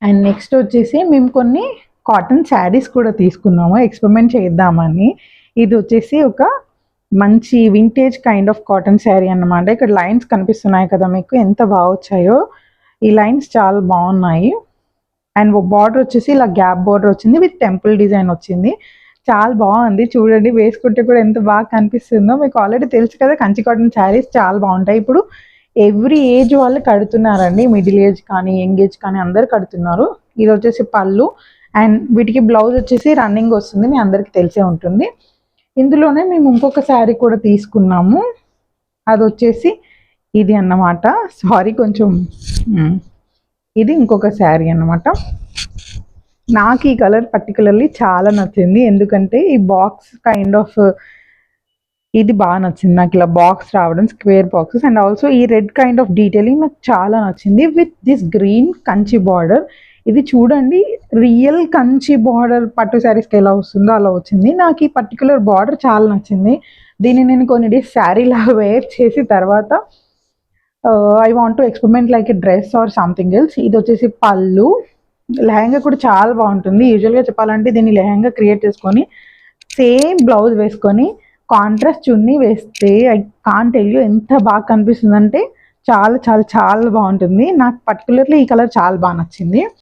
And next వచ్చేసి మేము కొన్ని కాటన్ శారీస్ కూడా తీసుకున్నాము ఎక్స్పెరిమెంట్ చేద్దామని. ఇది వచ్చేసి ఒక మంచి vintage kind of cotton sari అన్నమాట. ఇక్కడ లైన్స్ కనిపిస్తున్నాయి కదా మీకు, ఎంత బాగా వచ్చాయో. ఈ లైన్స్ చాలా బాగున్నాయి. అండ్ బార్డర్ వచ్చేసి ఇలా గ్యాప్ బార్డర్ వచ్చింది విత్ టెంపుల్ డిజైన్ వచ్చింది. చాలా బాగుంది చూడండి, వేసుకుంటే కూడా ఎంత బాగా కనిపిస్తుందో. మీకు ఆల్రెడీ తెలుసు కదా కంచి కాటన్ శారీస్ చాలా బాగుంటాయి. ఇప్పుడు ఎవ్రీ ఏజ్ వాళ్ళు కడుతున్నారండి, మిడిల్ ఏజ్ కానీ యంగ్ ఏజ్ కానీ అందరు కడుతున్నారు. ఇది వచ్చేసి పళ్ళు అండ్ వీటికి బ్లౌజ్ వచ్చేసి రన్నింగ్ వస్తుంది, మీ అందరికి తెలిసే ఉంటుంది. ఇందులోనే మేము ఇంకొక శారీ కూడా తీసుకున్నాము, అది వచ్చేసి ఇది అన్నమాట. సారీ కొంచెం ఇది ఇంకొక శారీ అన్నమాట. నాకు ఈ కలర్ పర్టికులర్లీ చాలా నచ్చింది, ఎందుకంటే ఈ బాక్స్ కైండ్ ఆఫ్ ఇది బాగా నచ్చింది నాకు, ఇలా బాక్స్ రావడం, స్క్వేర్ బాక్సెస్. అండ్ ఆల్సో ఈ రెడ్ కైండ్ ఆఫ్ డీటెయిలింగ్ నాకు చాలా నచ్చింది with this green Kanchi border. ఇది చూడండి రియల్ కంచి బార్డర్ పట్టు శారీస్కి ఎలా వస్తుందో అలా వచ్చింది. నాకు ఈ పర్టికులర్ బార్డర్ చాలా నచ్చింది. దీన్ని నేను కొన్ని డేస్ శారీ లాగా వేర్ చేసి తర్వాత I want to experiment like a dress or something else. ఇది వచ్చేసి పళ్ళు. లెహంగా కూడా చాలా బాగుంటుంది. యూజువల్గా చెప్పాలంటే దీన్ని లెహంగా క్రియేట్ చేసుకొని సేమ్ బ్లౌజ్ వేసుకొని కాంట్రాస్ట్ చున్నీ వేస్తే ఐ కాంట్ టెల్ యూ ఎంత బాగా కనిపిస్తుంది అంటే చాలా చాలా చాలా బాగుంటుంది. నాకు పర్టికులర్లీ ఈ కలర్ చాలా బాగా నచ్చింది.